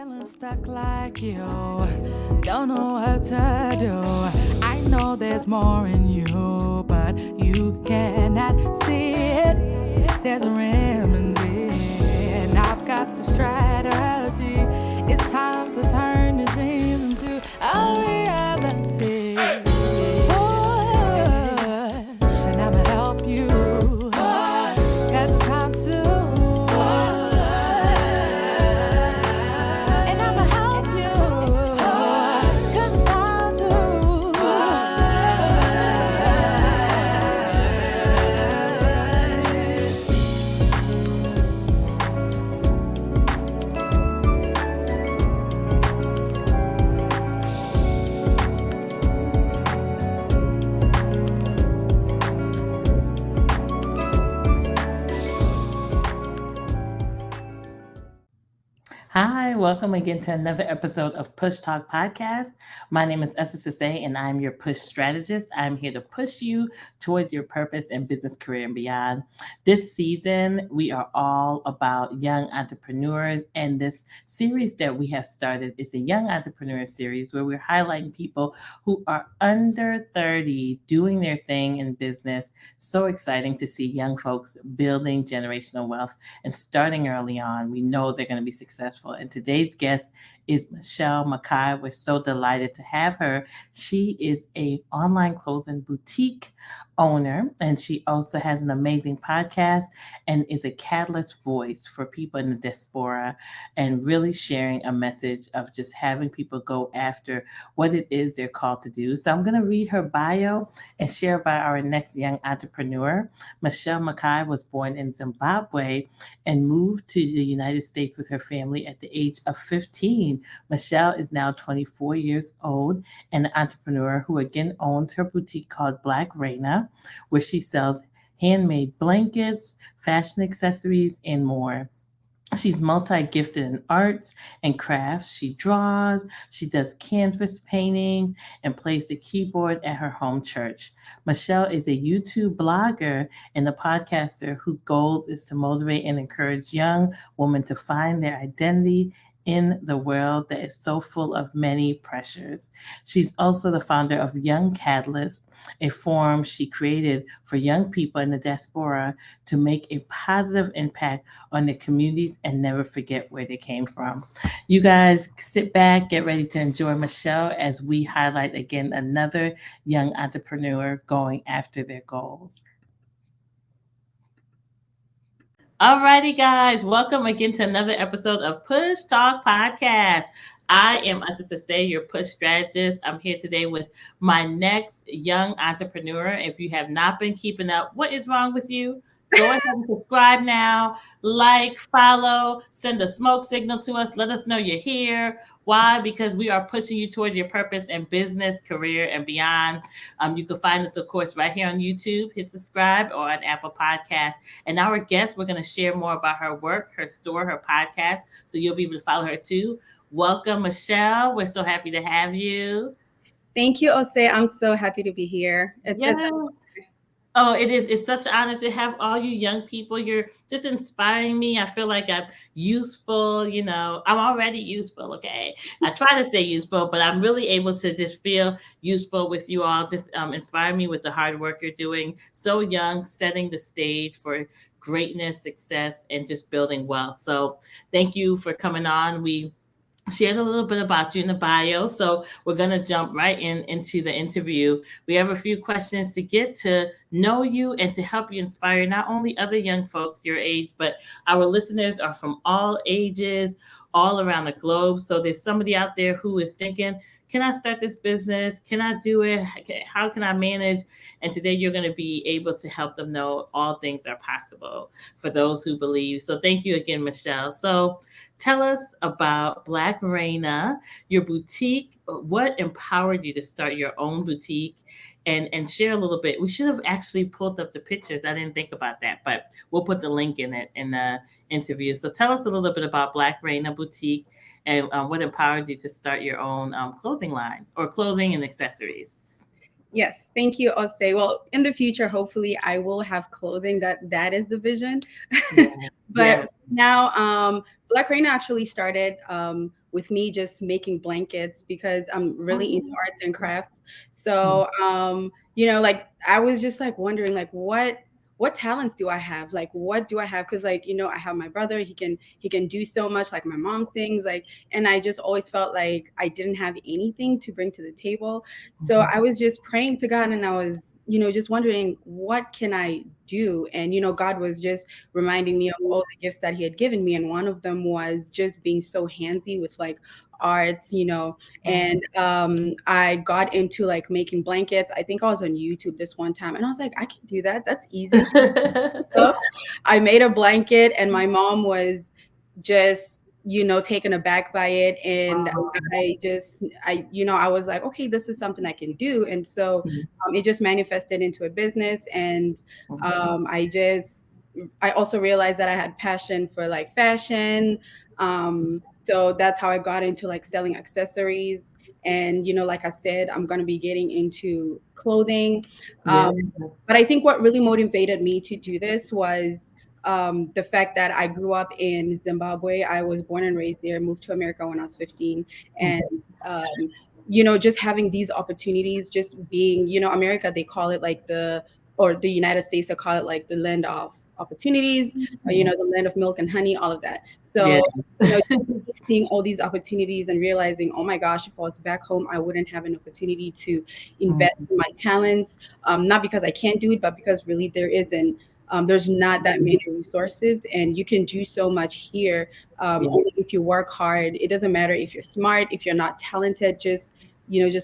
Feeling stuck like you, don't know what to do. I know there's more in you, but you cannot see it. There's a remedy, and I've got the strategy. It's time to turn your dreams into a reality. Push, and I'ma help you. 'Cause it's time to. Hi, welcome again to another episode of Push Talk Podcast. My name is Essa Sase, and I'm your push strategist. I'm here to push you towards your purpose in business, career, and beyond. This season, we are all about young entrepreneurs, and this series that we have started is a young entrepreneur series where we're highlighting people who are under 30 doing their thing in business. So exciting to see young folks building generational wealth and starting early on. We know they're going to be successful. And today's guest is Michelle Makayi. We're so delighted to have her. She is an online clothing boutique owner, and she also has an amazing podcast and is a catalyst voice for people in the diaspora and really sharing a message of just having people go after what it is they're called to do. So I'm going to read her bio and share about our next young entrepreneur. Michelle Makayi was born in Zimbabwe and moved to the United States with her family at the age of 15. Michelle is now 24 years old and an entrepreneur who again owns her boutique called Blac Reina, where she sells handmade blankets, fashion accessories, and more. She's multi-gifted in arts and crafts. She draws, she does canvas painting, and plays the keyboard at her home church. Michelle is a YouTube blogger and a podcaster whose goal is to motivate and encourage young women to find their identity in the world that is so full of many pressures. She's also the founder of Young Catalyst, a forum she created for young people in the diaspora to make a positive impact on their communities and never forget where they came from. You guys sit back, get ready to enjoy Michelle as we highlight again another young entrepreneur going after their goals. Alrighty, guys, welcome again to another episode of Push Talk Podcast. I am Assistant Say, your push strategist. I'm here today with my next young entrepreneur. If you have not been keeping up, what is wrong with you? Go ahead and subscribe now, like, follow, send a smoke signal to us. Let us know you're here. Why? Because we are pushing you towards your purpose in business, career, and beyond. You can find us, of course, right here on YouTube. Hit subscribe or on Apple Podcasts. And our guest, we're going to share more about her work, her store, her podcast. So you'll be able to follow her too. Welcome, Michelle. We're so happy to have you. Thank you, Ose. I'm so happy to be here. Oh, it is. It's such an honor to have all you young people. You're just inspiring me. I feel like I'm useful. You know, I'm already useful. Okay. I try to say useful, but I'm really able to just feel useful with you all. Just inspire me with the hard work you're doing. So young, setting the stage for greatness, success, and just building wealth. So thank you for coming on. We shared a little bit about you in the bio, so we're going to jump right into the interview. We have a few questions to get to know you and to help you inspire not only other young folks your age, but our listeners are from all ages, all around the globe. So there's somebody out there who is thinking, can I start this business? Can I do it? How can I manage? And today you're going to be able to help them know all things are possible for those who believe. So thank you again, Michelle. So tell us about Blac Reina, your boutique. What empowered you to start your own boutique? And share a little bit. We should have actually pulled up the pictures. I didn't think about that, but we'll put the link in it in the interview. So tell us a little bit about Blac Reina Boutique and what empowered you to start your own clothing line or clothing and accessories. Yes, thank you, Ose. Well, in the future, hopefully, I will have clothing that is the vision. Yeah. But Yeah. now, Blac Reina actually started with me just making blankets because I'm really into arts and crafts. So, like I was just like wondering, like what talents do I have? Like, what do I have? Because like I have my brother. He can do so much. Like my mom sings. Like, and I just always felt like I didn't have anything to bring to the table. So I was just praying to God and I was, just wondering what can I do? And God was just reminding me of all the gifts that he had given me and one of them was just being so handsy with like arts, and I got into like making blankets. I think I was on YouTube this one time and I was like, I can do that. That's easy. So I made a blanket and my mom was just taken aback by it and I was like, okay, this is something I can do. And so it just manifested into a business and I also realized that I had passion for like fashion. So that's how I got into like selling accessories. And like I said, I'm going to be getting into clothing. Yeah. But I think what really motivated me to do this was the fact that I grew up in Zimbabwe. I was born and raised there, moved to America when I was 15. And, just having these opportunities, just being, America, they call it like or the United States, they call it like the land of opportunities, the land of milk and honey, all of that. Yeah. So, seeing all these opportunities and realizing, oh my gosh, if I was back home, I wouldn't have an opportunity to invest in my talents. Not because I can't do it, but because really there's not that many resources and you can do so much here only if you work hard. It doesn't matter if you're smart, if you're not talented, just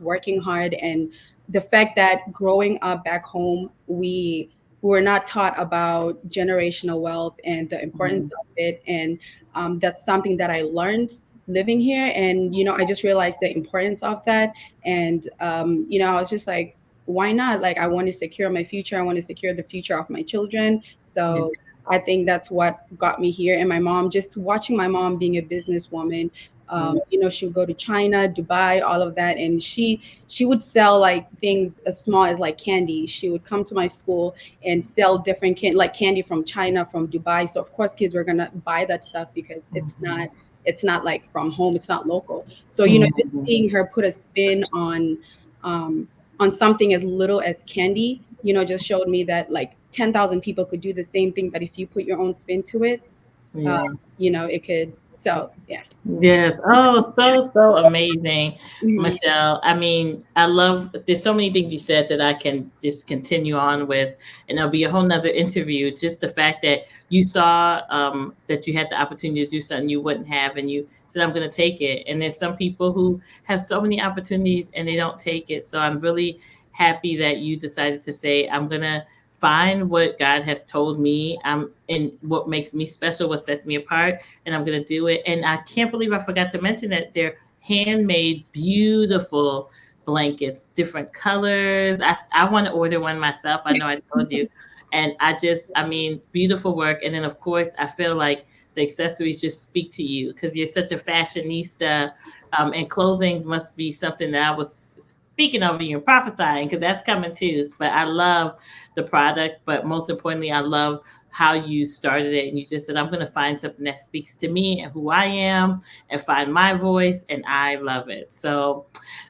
working hard. And the fact that growing up back home, we were not taught about generational wealth and the importance of it. And that's something that I learned living here. And, I just realized the importance of that. And, I was just like, why not? Like, I want to secure my future. I want to secure the future of my children. So I think that's what got me here. And my mom, just watching my mom being a businesswoman, she would go to China, Dubai, all of that. And she would sell like things as small as like candy. She would come to my school and sell different like candy from China, from Dubai. So of course kids were gonna buy that stuff because it's not like from home, it's not local. So, just seeing her put a spin um on something as little as candy, just showed me that like 10,000 people could do the same thing, but if you put your own spin to it, uh, Yeah. it could. So yeah. Yes. Oh, so amazing, Mhm. Michelle. I mean, I love, there's so many things you said that I can just continue on with, and there'll be a whole nother interview. Just the fact that you saw that you had the opportunity to do something you wouldn't have, and you said, I'm going to take it. And there's some people who have so many opportunities and they don't take it. So I'm really happy that you decided to say, I'm going to find what God has told me and what makes me special, what sets me apart, and I'm going to do it. And I can't believe I forgot to mention that they're handmade, beautiful blankets, different colors. I want to order one myself. I know I told you. And I mean, beautiful work. And then, of course, I feel like the accessories just speak to you because you're such a fashionista. And clothing must be something that I was speaking over you and prophesying because that's coming too. But I love the product. But most importantly, I love how you started it and you just said, I'm going to find something that speaks to me and who I am and find my voice, and I love it. So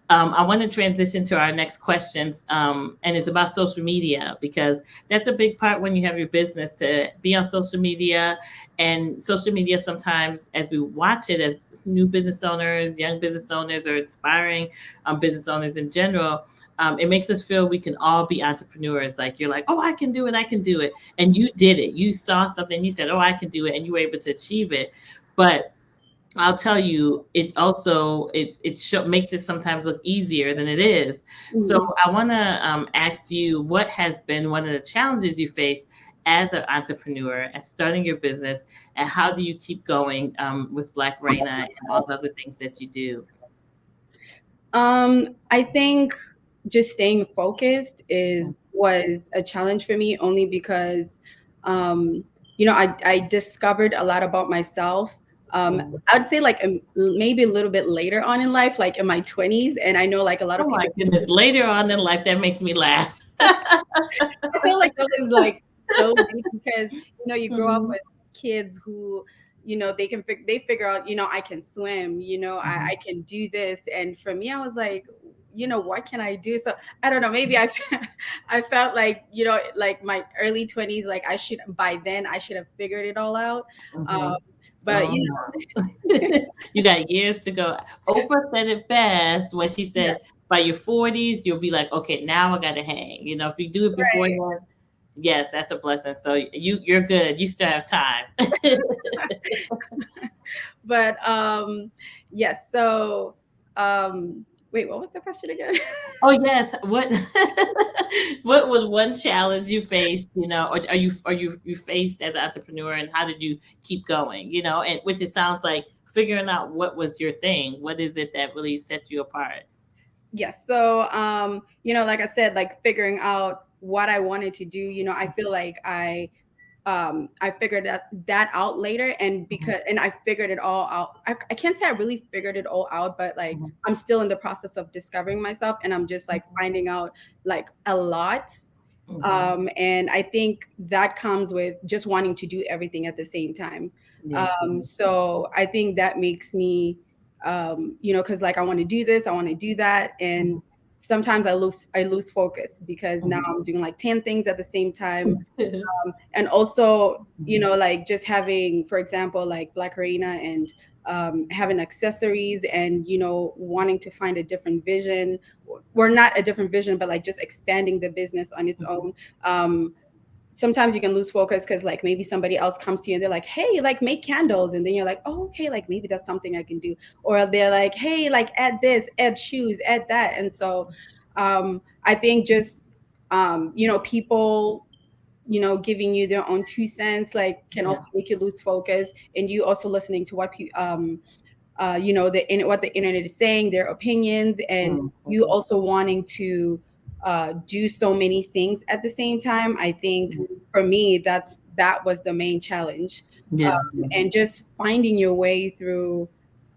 I want to transition to our next questions, and it's about social media because that's a big part when you have your business, to be on social media. And social media sometimes, as we watch it as new business owners, young business owners, or inspiring business owners in general, it makes us feel we can all be entrepreneurs. Like you're like, oh, I can do it. I can do it. And you did it. You saw something. You said, oh, I can do it. And you were able to achieve it. But I'll tell you, it also makes it sometimes look easier than it is. So I want to ask you, what has been one of the challenges you faced as an entrepreneur and starting your business, and how do you keep going with Blac Reina and all the other things that you do? I think just staying focused was a challenge for me only because I discovered a lot about myself I would say like maybe a little bit later on in life, like in my 20s. And I know like a lot Oh of my people, goodness. Later on in life, that makes me laugh. I feel like that was like so deep because you grow up Mhm, with kids who they figure out I can swim, mhm. I can do this. And for me, I was like, what can I do? So I don't know, maybe I felt like like my early 20s, like I should by then I should have figured it all out. um Mhm. but Oh, no. You got years to go. Oprah said it best when she yeah, said, by your 40s, you'll be like, okay, now I got to hang. If you do it before right. then, yes, that's a blessing. So you're good. You still have time. But yes, so wait, what was the question again? Oh yes. What what was one challenge you faced, or are you faced as an entrepreneur, and how did you keep going? And which it sounds like figuring out what was your thing. What is it that really set you apart? Yes. So, like I said, like figuring out what I wanted to do, I feel like I figured that out later. And Mhm, and I figured it all out. I can't say I really figured it all out, but like mhm, I'm still in the process of discovering myself, and I'm just like finding out like a lot. mhm. And I think that comes with just wanting to do everything at the same time. Yes. So I think that makes me, because like I want to do this, I want to do that, and Mhm, sometimes I lose focus because now mhm. I'm doing like 10 things at the same time. Mhm. And also, Mhm. like just having, for example, like Blac Reina, and having accessories, and wanting to find a different vision, or not a different vision, but like just expanding the business on its Mhm. own. Sometimes you can lose focus because like maybe somebody else comes to you and they're like, hey, like make candles, and then you're like, oh, okay, like maybe that's something I can do. Or they're like, hey, like add this, add shoes, add that. And so I think just people giving you their own 2 cents like can Yeah. also make you lose focus, and you also listening to what what the internet is saying, their opinions, and Mhm. you also wanting to do so many things at the same time. I think for me, that was the main challenge. Yeah. And just finding your way through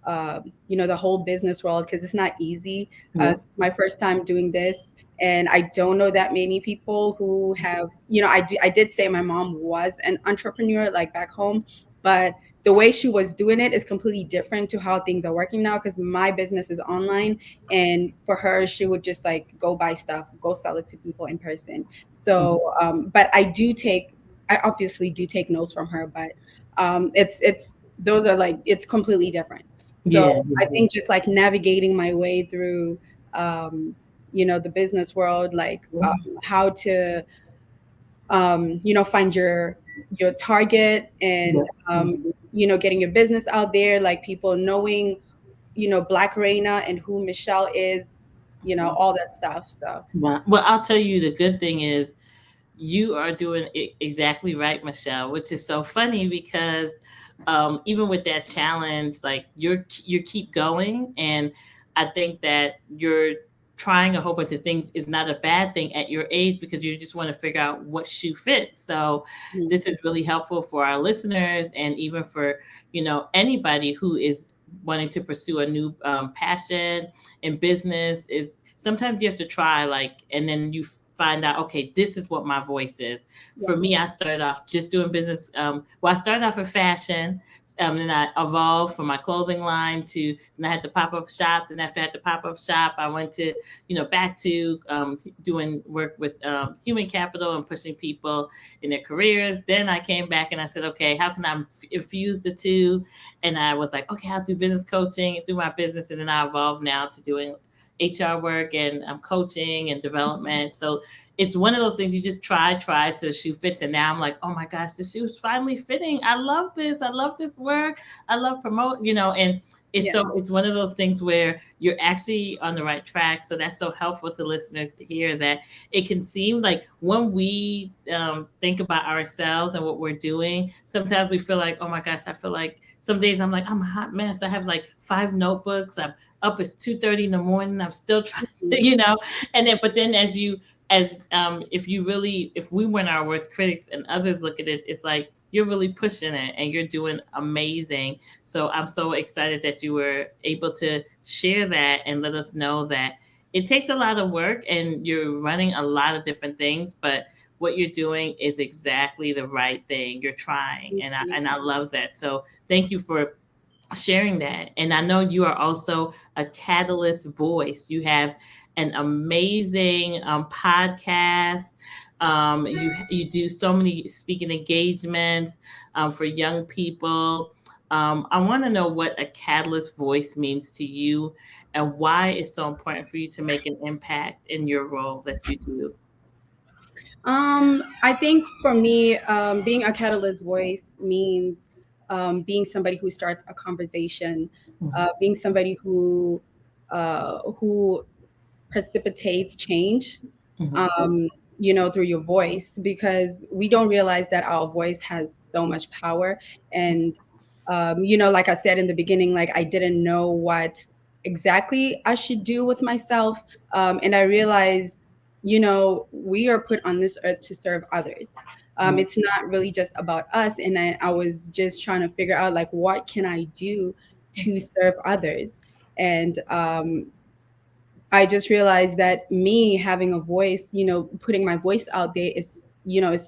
the whole business world, because it's not easy. Yeah. My first time doing this, and I don't know that many people who have, I did say my mom was an entrepreneur like back home, but the way she was doing it is completely different to how things are working now, because my business is online, and for her she would just like go buy stuff, go sell it to people in person. Mhm. So but I obviously do take notes from her, but it's those are like it's completely different. So Yeah. I Yeah. think just like navigating my way through the business world, like Yeah. how to find your target, and Yeah. Mhm. getting your business out there, like people knowing Blac Reina and who Michelle is, all that stuff. So Well, I'll tell you, the good thing is you are doing it exactly right, Michelle, which is so funny because even with that challenge, like you keep going, and I think that you're trying a whole bunch of things is not a bad thing at your age, because you just want to figure out what shoe fits. So mm, this is really helpful for our listeners, and even for anybody who is wanting to pursue a new passion in business. Is sometimes you have to try, like, and then you find out, okay, this is what my voice is. For yes, me, I started off just doing business. Well, I started off in fashion, and I evolved from my clothing line to, and I had the pop up shop. Then after I had the pop up shop, I went to, back to doing work with human capital and pushing people in their careers. Then I came back and I said, okay, how can I infuse the two? And I was like, okay, I'll do business coaching through my business, and then I evolved now to doing HR work and coaching and development. So it's one of those things you just try to shoe fits. And now I'm like, oh my gosh, the shoe's finally fitting. I love this. I love this work. I love promote, and yeah, it's one of those things where you're actually on the right track. So that's so helpful to listeners to hear that. It can seem like when we think about ourselves and what we're doing, sometimes we feel like, oh my gosh, I feel like some days I'm like, I'm a hot mess. I have like 5 notebooks. I'm up, it's 2:30 in the morning. I'm still trying, mm, and then, but then if you really, if we weren't our worst critics and others look at it, it's like you're really pushing it and you're doing amazing. So I'm so excited that you were able to share that and let us know that it takes a lot of work and you're running a lot of different things, but what you're doing is exactly the right thing. You're trying, and I love that. So thank you for sharing that. And I know you are also a catalyst voice. You have an amazing podcast. You do so many speaking engagements for young people. I want to know what a catalyst voice means to you and why it's so important for you to make an impact in your role that you do. I think for me, being a catalyst voice means being somebody who starts a conversation, Mhm, being somebody who precipitates change, mhm, um, through your voice, because we don't realize that our voice has so much power. And, like I said in the beginning, like I didn't know what exactly I should do with myself. And I realized, we are put on this earth to serve others. mhm, It's not really just about us. And I was just trying to figure out, like, what can I do to serve others? And I just realized that me having a voice, putting my voice out there is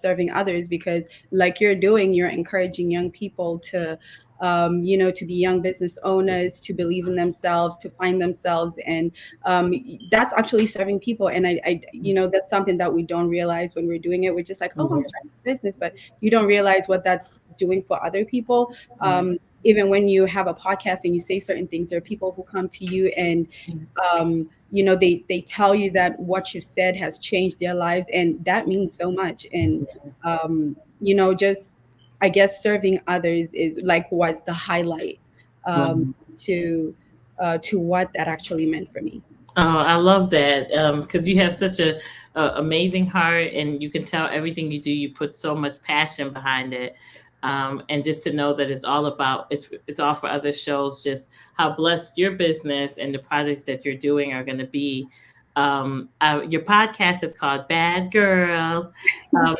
serving others, because like you're doing, you're encouraging young people to be young business owners, to believe in themselves, to find themselves. And um, that's actually serving people. And that's something that we don't realize when we're doing it. We're just like, oh, I'm mhm, starting a business, but you don't realize what that's doing for other people. mhm, Even when you have a podcast and you say certain things, there are people who come to you and they tell you that what you said has changed their lives, and that means so much. And just, I guess, serving others is like what's the highlight um, mhm. to what that actually meant for me. Oh, I love that because you have such a amazing heart, and you can tell everything you do. You put so much passion behind it, and just to know that it's all about it's all for other shows. Just how blessed your business and the projects that you're doing are going to be. Your podcast is called Bad Girls, now,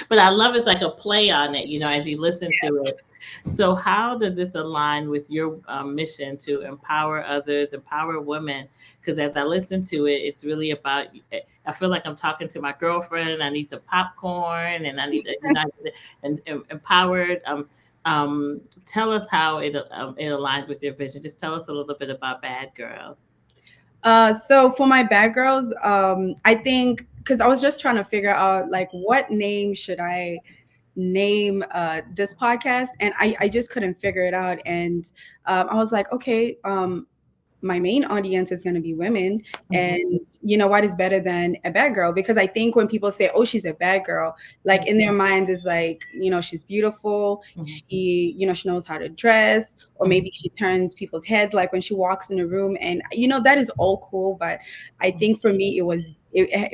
but I love it's like a play on it. As you listen to it. So, how does this align with your mission to empower others, empower women? Because as I listen to it, it's really about. I feel like I'm talking to my girlfriend. I need some popcorn, and I need and empowered. Tell us how it aligns with your vision. Just tell us a little bit about Bad Girls. So for my bad girls, I think, because I was just trying to figure out, like, what name should I name this podcast, and I just couldn't figure it out. And I was like, okay, my main audience is going to be women, Mhm, and what is better than a bad girl? Because I think when people say, oh, she's a bad girl, like in their minds is like, she's beautiful, mhm, she knows how to dress, or mhm, maybe she turns people's heads like when she walks in a room. And that is all cool, but I think for me it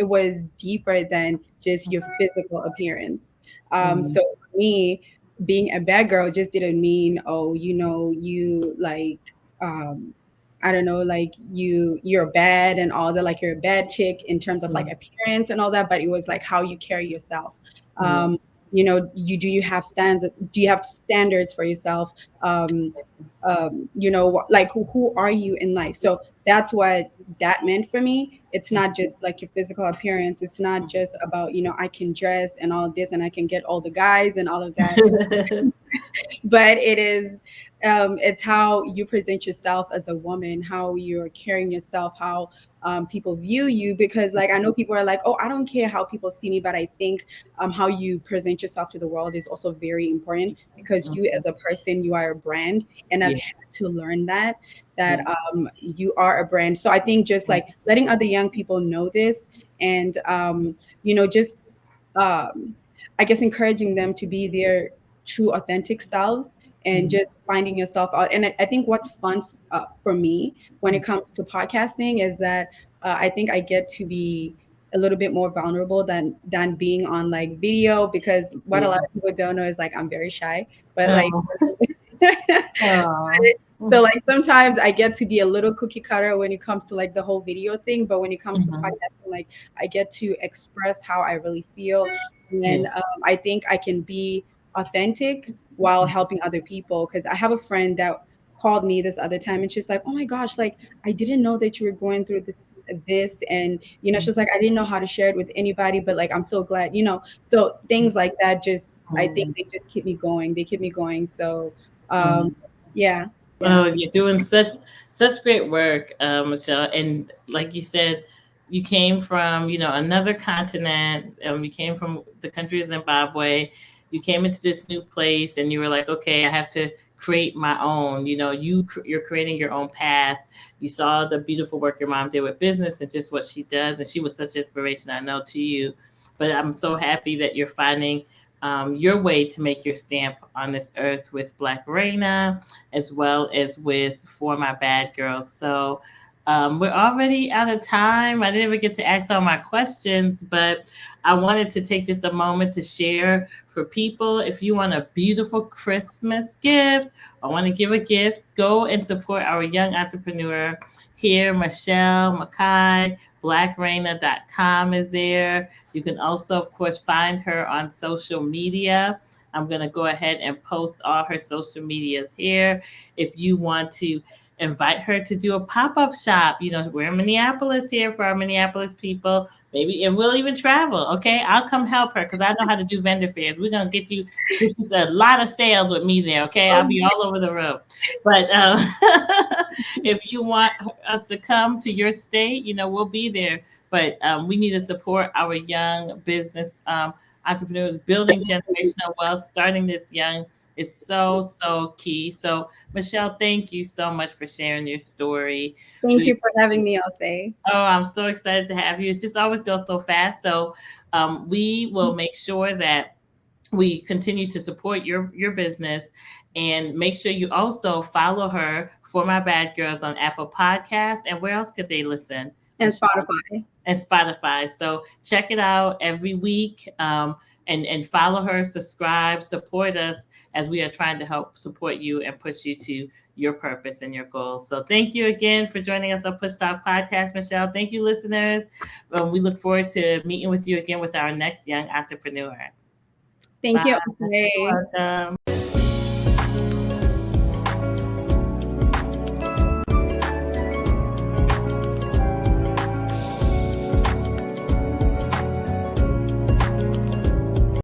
was deeper than just your physical appearance. mhm, So for me, being a bad girl just didn't mean, oh, you like, um I don't know, like you're bad and all that, like you're a bad chick in terms of like mhm, appearance and all that, but it was like how you carry yourself. mhm, Um, you have standards? Do you have standards for yourself? Um, like who are you in life? So that's what that meant for me. It's not just like your physical appearance. It's not just about, I can dress and all of this and I can get all the guys and all of that. But it's how you present yourself as a woman, how you're carrying yourself, how people view you. Because, like, I know people are like, oh, I don't care how people see me, but I think how you present yourself to the world is also very important, because you as a person, you are a brand. And I've yeah, had to learn that yeah, you are a brand. So I think just mhm, like letting other young people know this, and just um, I guess encouraging them to be their true authentic selves, and mhm, just finding yourself out. And I think what's fun for me when it comes to podcasting is that I think I get to be a little bit more vulnerable than being on like video, because what a yeah. lot of people don't know is like I'm very shy. But like Oh, oh, so like sometimes I get to be a little cookie cutter when it comes to like the whole video thing, but when it comes to mhm, podcasting, like I get to express how I really feel. yeah. And I think I can be authentic while helping other people. Because I have a friend that called me this other time, and she's like, "Oh my gosh, like I didn't know that you were going through this, and she's like, I didn't know how to share it with anybody, but like I'm so glad, so things like that, just I think they just keep me going. They keep me going. So yeah, yeah. Oh, you're doing such great work, Michelle. And like you said, you came from another continent. You came from the country of Zimbabwe. You came into this new place, and you were like, okay, I have to create my own. You're creating your own path. You saw the beautiful work your mom did with business and just what she does, and she was such inspiration, I know, to you. But I'm so happy that you're finding your way to make your stamp on this earth with Blac Reina, as well as with For My Bad Girls. So we're already out of time. I didn't even get to ask all my questions, but I wanted to take just a moment to share for people. If you want a beautiful Christmas gift, I want to give a gift, go and support our young entrepreneur here, Michelle Makayi. BlacReina.com is there. You can also, of course, find her on social media. I'm going to go ahead and post all her social medias here. If you want to invite her to do a pop-up shop, we're in Minneapolis here for our Minneapolis people, maybe, and we'll even travel. Okay, I'll come help her because I know how to do vendor fairs. We're gonna get you a lot of sales with me there. Okay, I'll be all over the room. But if you want us to come to your state, we'll be there. But we need to support our young business entrepreneurs, building generational wealth, starting this young is so key. So, Michelle, thank you so much for sharing your story. Thank you for having me, I'll say. Oh, I'm so excited to have you. It just always goes so fast. So, we will make sure that we continue to support your business, and make sure you also follow her For My Bad Girls on Apple Podcasts. And where else could they listen? And Spotify. And Spotify. So check it out every week, and follow her, subscribe, support us as we are trying to help support you and push you to your purpose and your goals. So thank you again for joining us on Push Talk Podcast, Michelle. Thank you, listeners. We look forward to meeting with you again with our next young entrepreneur. Thank you. Bye. You're welcome.